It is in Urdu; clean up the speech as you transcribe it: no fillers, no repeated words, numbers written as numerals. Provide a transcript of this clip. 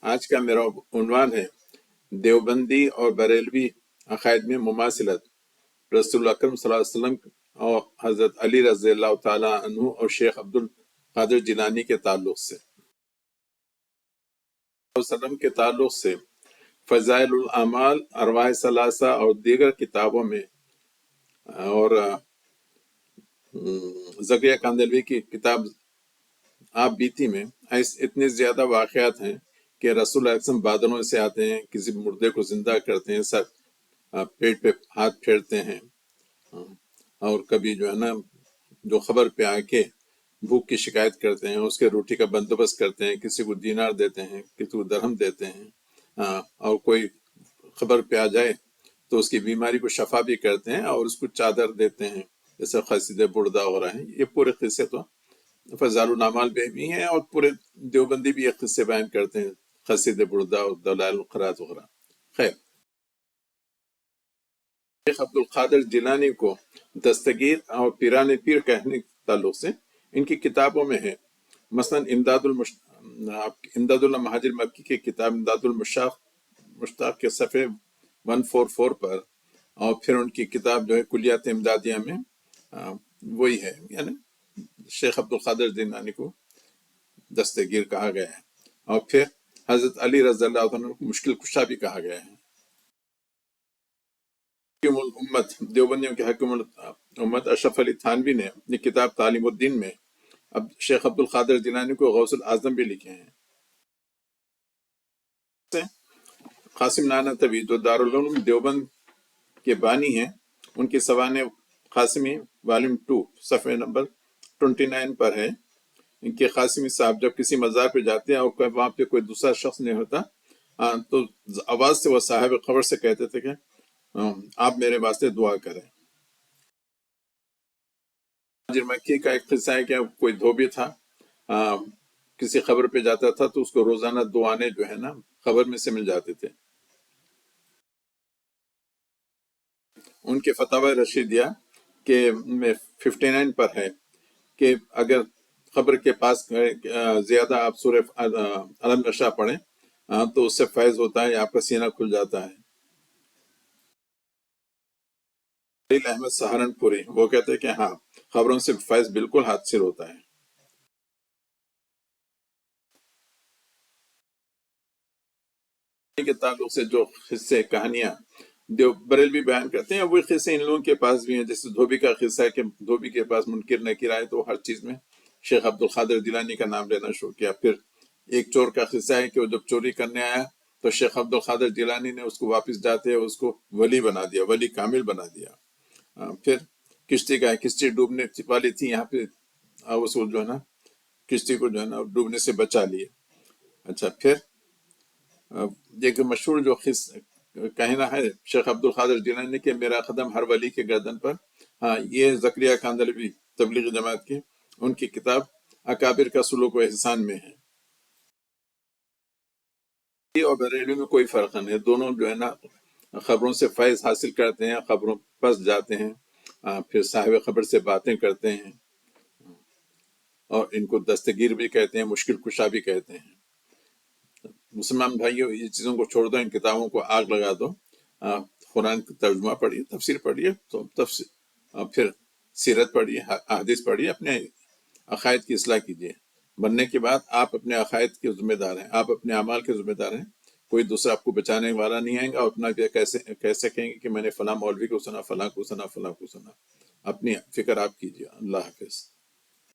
آج کا میرا عنوان ہے دیوبندی اور بریلوی عقائد میں مماثلت، رسول اکرم صلی اللہ علیہ وسلم اور حضرت علی رضی اللہ تعالیٰ عنہ اور شیخ عبد القادر جیلانی کے تعلق سے وسلم کے تعلق سے فضائل الاعمال، ارواح ثلاثہ اور دیگر کتابوں میں، اور زکریا کاندلوی کی کتاب آپ بیتی میں اتنے زیادہ واقعات ہیں کہ رسول اللہ علیہ وسلم بادلوں سے آتے ہیں، کسی مردے کو زندہ کرتے ہیں، سر پیٹ پہ ہاتھ پھیرتے ہیں، اور کبھی جو ہے نا جو خبر پہ آ کے بھوک کی شکایت کرتے ہیں، اس کے روٹی کا بندوبست کرتے ہیں، کسی کو دینار دیتے ہیں، کسی کو درہم دیتے ہیں، اور کوئی خبر پہ آ جائے تو اس کی بیماری کو شفا بھی کرتے ہیں اور اس کو چادر دیتے ہیں، جیسے قصید بردہ ہو رہا ہے۔ یہ پورے قصے تو فضائل الاعمال میں بھی ہیں، اور پورے دیوبندی بھی ایک قصے بیان کرتے ہیں، قصید بردہ اور دلائل القرات وغیرہ۔ خیر، شیخ عبد القادر جیلانی کو دستگیر اور پیران پیر کہنے کے تعلق سے ان کی کتابوں میں ہے، مثلا امداد اللہ مہاجر مکی کی کتاب امداد المشتاق کے صفحے 144 پر، اور پھر ان کی کتاب جو ہے کلیات امدادیہ میں وہی ہے، یعنی شیخ عبد القادر جیلانی کو دستگیر کہا گیا ہے، اور پھر حضرت علی رضی اللہ عنہ کو مشکل کشا بھی کہا گیا ہے۔ حکیم الامت، دیوبندیوں کے حکیم الامت اشرف علی تھانوی نے اپنی کتاب تعلیم الدین میں اب شیخ عبد القادر جیلانی کو غوث الاعظم بھی لکھے ہیں۔ قاسم نانوتوی جو دارالعلوم دیوبند کے بانی ہیں، ان کی سوانح قاسمی والیوم 2 صفحے نمبر 29 پر ہے کہ قاسمی صاحب جب کسی مزار پہ جاتے ہیں اور وہاں پہ کوئی دوسرا شخص نہیں ہوتا، تو آواز سے وہ صاحب قبر سے کہتے تھے کہ آپ میرے واسطے دعا کریں۔ مہاجر مکی کا ایک قصہ ہے کہ کوئی دھوبی تھا، کسی قبر پہ جاتا تھا تو اس کو روزانہ دعانے جو ہے نا قبر میں سے مل جاتے تھے۔ ان کے فتاوی رشیدیہ کے 59 پر ہے کہ اگر قبر کے پاس زیادہ آپ سورہ علم نشا پڑھیں تو اس سے فیض ہوتا ہے، آپ کا سینہ کھل جاتا ہے۔ خلیل احمد سہارنپوری وہ کہتے ہیں کہ ہاں، خبروں سے فیض بالکل حاصل ہوتا ہے۔ کے تعلق سے جو قصے کہانیاں بریلوی بیان کرتے ہیں، وہی قصے ان لوگوں کے پاس بھی ہیں، جیسے دھوبی کا قصہ ہے کہ دھوبی کے پاس منکر نکیر آئے تو ہر چیز میں شیخ عبد القادر جیلانی کا نام لینا شروع کیا۔ پھر ایک چور کا قصہ ہے کہ وہ جب چوری کرنے آیا تو شیخ عبد القادر جیلانی نے اس کو واپس جاتے اس کو ولی بنا دیا، ولی کامل بنا دیا۔ پھر کشتی کا ہے، کشتی ڈوبنے والی تھی یہاں پہ، اس کو جو ہے نا کشتی کو جو ہے نا ڈوبنے سے بچا لیے۔ اچھا، پھر ایک مشہور جو کہنا ہے شیخ عبد القادر جیلانی کہ میرا قدم ہر ولی کے گردن پر، یہ زکریا کاندلوی تبلیغی جماعت کی ان کی کتاب اکابر کا سلوک و احسان میں ہے۔ اور بریلوی میں کوئی فرق نہیں ہے، دونوں جو ہے نا خبروں سے فیض حاصل کرتے ہیں، خبروں پس جاتے ہیں، پھر صاحب خبر سے باتیں کرتے ہیں، اور ان کو دستگیر بھی کہتے ہیں، مشکل کشا بھی کہتے ہیں۔ مسلمان بھائیوں، یہ چیزوں کو چھوڑ دو، ان کتابوں کو آگ لگا دو، قرآن کا ترجمہ پڑھیے، تفسیر پڑھیے، تو پھر سیرت پڑھیے، احادیث پڑھیے، اپنے عقائد کی اصلاح کیجیے۔ مرنے کے بعد آپ اپنے عقائد کے ذمہ دار ہیں، آپ اپنے اعمال کے ذمہ دار ہیں، کوئی دوسرا آپ کو بچانے والا نہیں آئے گا، اور اپنا کہہ سکیں گے کہ میں نے فلاں مولوی کو سنا، فلاں کو سنا، فلاں کو سنا۔ اپنی فکر آپ کیجیے۔ اللہ حافظ۔